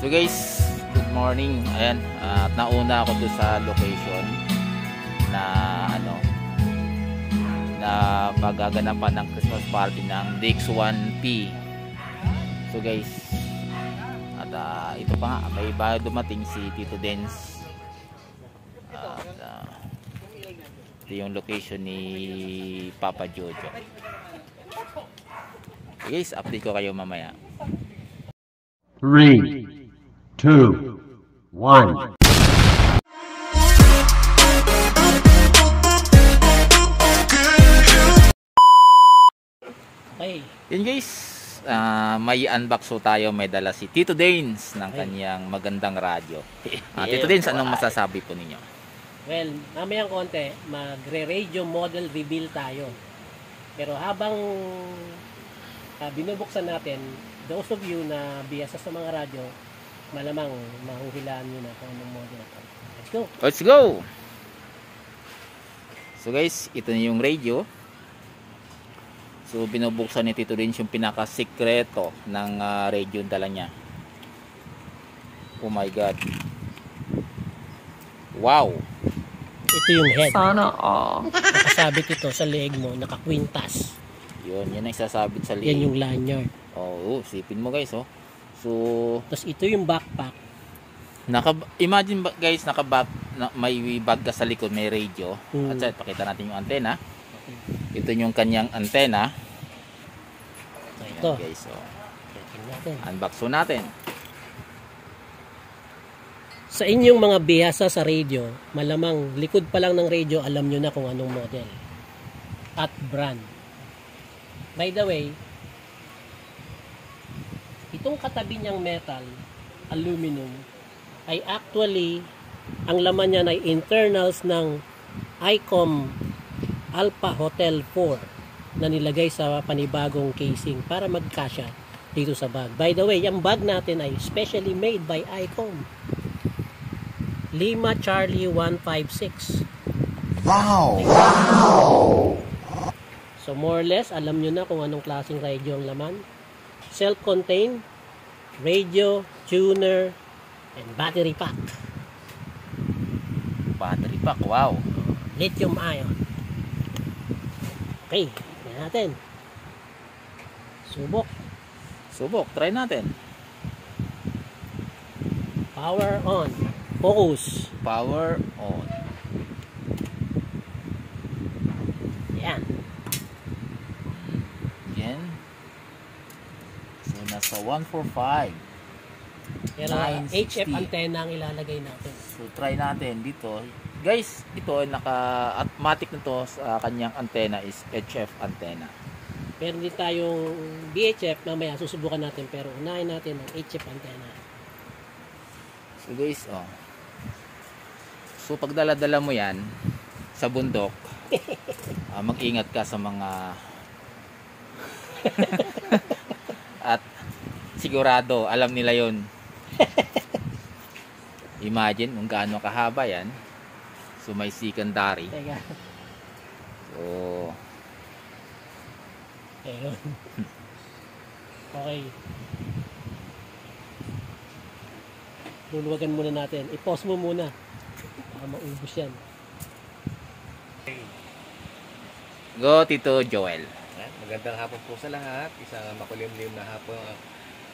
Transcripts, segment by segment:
So guys, good morning. Ayan, at nauna ako doon sa location na na pagaganapan ng Christmas party ng Dix 1P. So guys, at ito pa nga, may bago dumating si Tito Dens. At ito yung location ni Papa Jojo. So guys, update ko kayo mamaya. 3, 2, 1. Okay. Yun guys, may unbox so tayo. May dala si Tito Dens ng kanyang magandang radyo. Tito Dens, anong masasabi po ninyo? Well, mamayang konti, magre-radio model reveal tayo. Pero habang binubuksan natin, those of you na biyasa sa mga radyo, malamang mahuhulaan nyo na kung anong model ito. Let's go! Let's go! So guys, ito na yung radio. So binubuksan ni Tito Dens yung pinaka-sikreto ng radio dala niya. Oh my God! Wow! Ito yung head. Sana all. Nakasabit ito sa leeg mo, naka-quintas. Yun ang isasabit sa leeg. Yan yung lanyard. Oh, sipin mo guys, oh. So, tapos ito yung backpack. Imagine guys, may bag ka sa likod, may radio. At saka, pakita natin yung antena. Okay. Ito yung kanyang antena. So, ito. Ayan, guys, oh. Natin. Unbox so natin. Sa inyong mga bihasa sa radio, malamang likod pa lang ng radio, alam nyo na kung anong model at brand. By the way, itong katabi niyang metal, aluminum, ay actually, ang laman niya ay internals ng ICOM Alpha Hotel 4 na nilagay sa panibagong casing para magkasya dito sa bag. By the way, yung bag natin ay specially made by ICOM. Lima Charlie 156. Wow! So more or less, alam nyo na kung anong klaseng radio ang laman. Self-contained, radio, tuner, and battery pack. Battery pack, wow. Lithium ion. Okay, yan natin. Subok, try natin. Power on. Focus. Power on. Yan. Yan. So, nasa 145. Pero 960. HF antenna ang ilalagay natin. So, try natin dito. Guys, ito naka-automatic na to sa kanyang antenna is HF antenna. Pero hindi tayong VHF, mamaya susubukan natin. Pero unahin natin ang HF antenna. So, guys, oh. So, pag dala-dala mo yan sa bundok, mag-ingat ka sa mga at sigurado, alam nila yon. Imagine kung gaano kahaba yan. So, may secondary. Teka. So, Ayun. Okay. Luluwagan muna natin. I-pause mo muna. Baka maubos yan. go Tito Joel. Magandang hapon po sa lahat. Isang makulimlim na hapon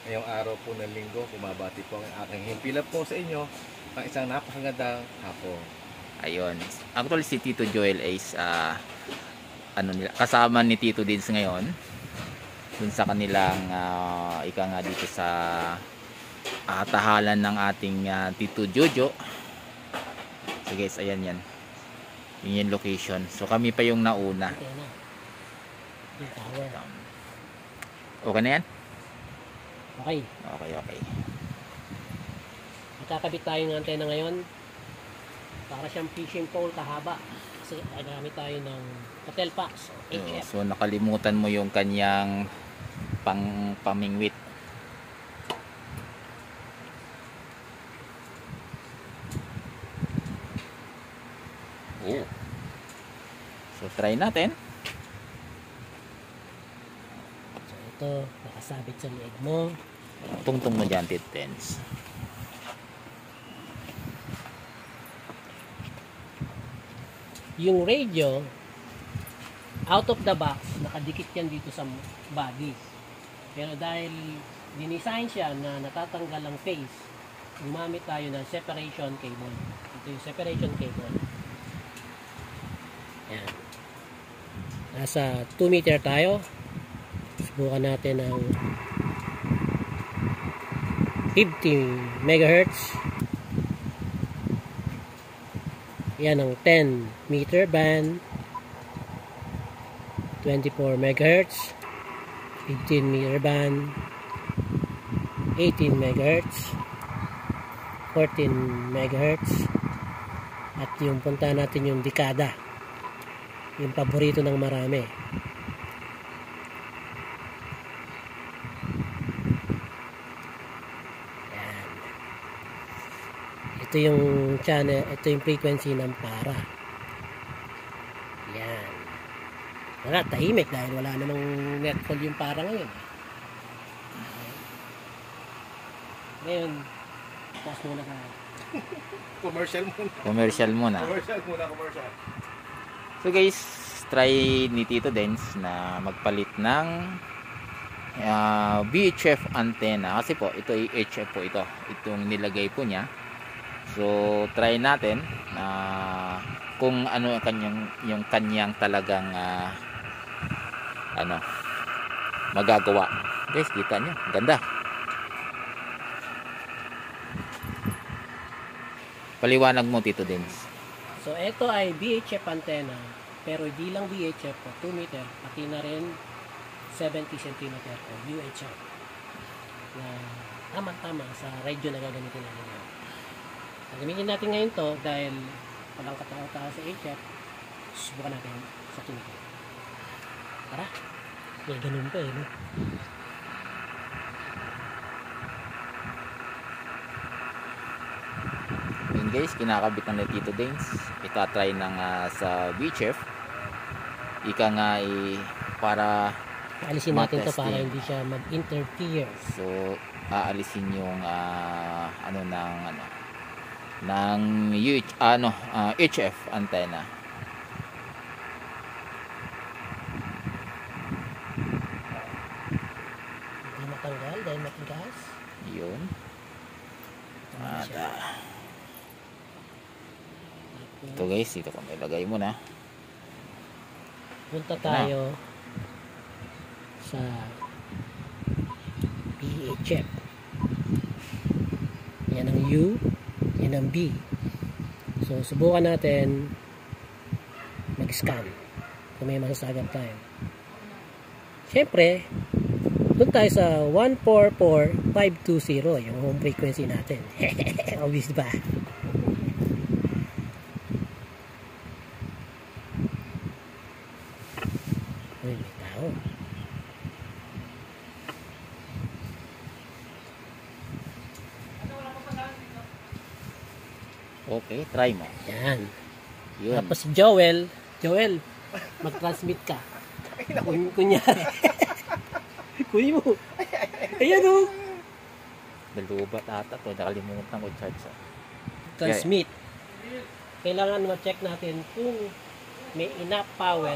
ngayong araw po ng linggo. Kumabati po ang aking himpilan po sa inyo ang isang napakagandang hapon. Ayun. Actually si Tito Joel is kasama ni Tito Dens ngayon dun sa kanilang ika nga dito sa tahalan ng ating Tito Jojo. So guys, ayan yan. Yun yung location. So kami pa yung nauna. Okay na. Yung tower. Okay na yan? Okay. Okay. Magkakabit tayo ng antena ngayon. Para siyang fishing pole kahaba. Kasi nagamit tayo ng hotel packs. HF. So nakalimutan mo yung kanyang pamingwit. Oh. So try natin. So ito, nakasabit sa leeg mo. Tungtong mo dyan, Tito Dens. yung radio, out of the box, nakadikit yan dito sa body. Pero dahil dinisign siya na natatanggal ang phase, gumamit tayo ng separation cable. Ito yung separation cable. Yan. Nasa 2 meter tayo. Subukan natin ang 50 megahertz. Yan ang 10 meter band. 24 megahertz. 15 meter band. 18 megahertz. 14 megahertz. At yung punta natin yung dekada. Yung paborito ng marami. Yan. Ito yung channel, ito yung frequency ng para. Yan. Wala, tahimik dahil wala namang netcall yung para ngayon. Ngayon, pause muna tayo. Commercial muna. Commercial muna. Commercial. So guys, try ni Tito Dens na magpalit ng VHF antenna. Kasi po, ito ay HF po ito. Itong nilagay po niya. So, try natin na kung ano yung kanyang talagang magagawa. Guys, kita nyo. Ganda. Paliwanag mo, Tito Dens. So, ito ay VHF antenna, pero hindi lang VHF po, 2 meter, pati na rin 70 cm po, UHF. Na tama-tama sa radio na gagamitin natin ngayon. Gagamitin natin ngayon to dahil walang katao-tao sa HF, subukan natin sa 2 meter. Tara, may ganun pa eh, no? Yun guys, kinakabit na ni Tito Dens. Itatry ng sa VHF. Ika nga para Alisin natin to matesting. para hindi siya mag-interfere. So, aalisin yung ng HF antenna. Hindi matanggal dahil matigas. Yun. At ito guys, ito kung ilagay mo na. Punta tayo sa VHF. Yan ang U, yan ang B. So, subukan natin mag-scan kung may masasagap tayo. Siyempre, doon tayo sa 144520, yung home frequency natin. Obvious ba? Uy, may tao. Okay, try mo. Yan. Yun. Tapos si Joel, mag-transmit ka. Kunyari. Kunin mo. Ayan o. Dalubat ata to. Nakalimutan ko charge sa. Transmit. Kailangan ma-check natin kung may enough power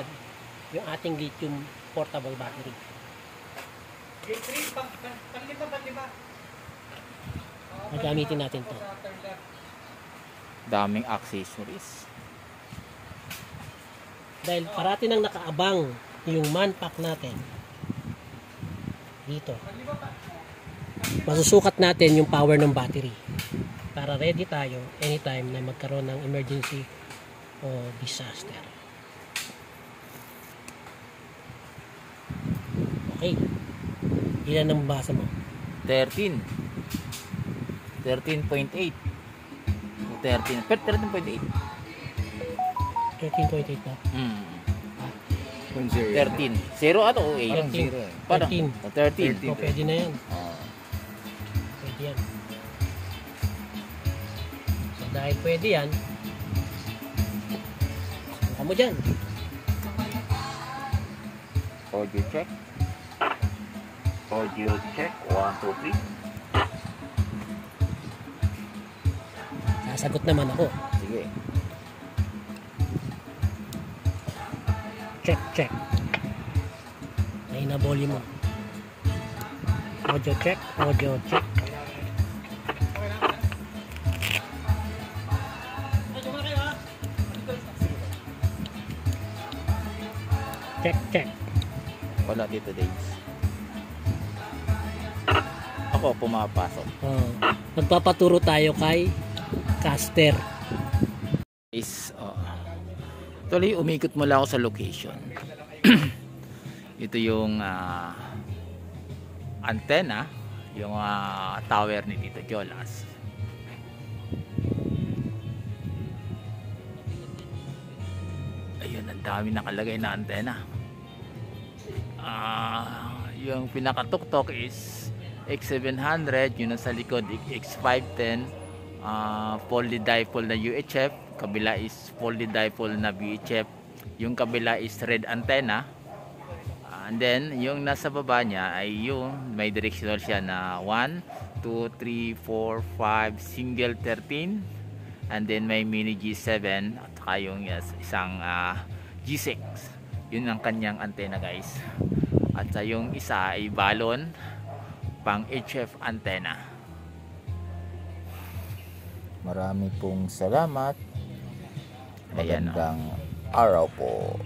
yung ating lithium portable battery. Gagamitin natin to. Daming accessories. Dahil parati nang nakaabang yung man pack natin dito. Masusukat natin yung power ng battery para ready tayo anytime na magkaroon ng emergency o disaster. Okay. Ilan ang basa mo? 13. 13.8. 13. Pero 13.8. 13.8 ba? 13. 0 ato o 8? Parang 0 eh. Parang 13. 13. O, pwede na yan. Oh. Pwede yan. So, dahil pwede yan, subukan mo dyan. Audio check. Audio check. 1, 2, 3. Sasagot naman ako. Sige. check. May na volume mo. Audio check. Check. Wala dito, Days. Ako pumapasok. Magpapaturo tayo kay caster. Actually, umikot mula ako sa location. Ito yung antenna, yung tower ni Tito Jolas. Ayun, ang dami nakalagay na antena. Yung pinakatuktok is X700, yun nasa likod X510, folded dipole na UHF, kabila is folded dipole na VHF, yung kabila is red antenna, and then yung nasa baba niya ay yung may directional siya na 1, 2, 3, 4, 5 single 13, and then may mini G7 at saka yung isang G6. Yun ang kanyang antenna, guys. At sa yung isa ay balon pang HF antenna. Marami pong salamat. Magandang araw po.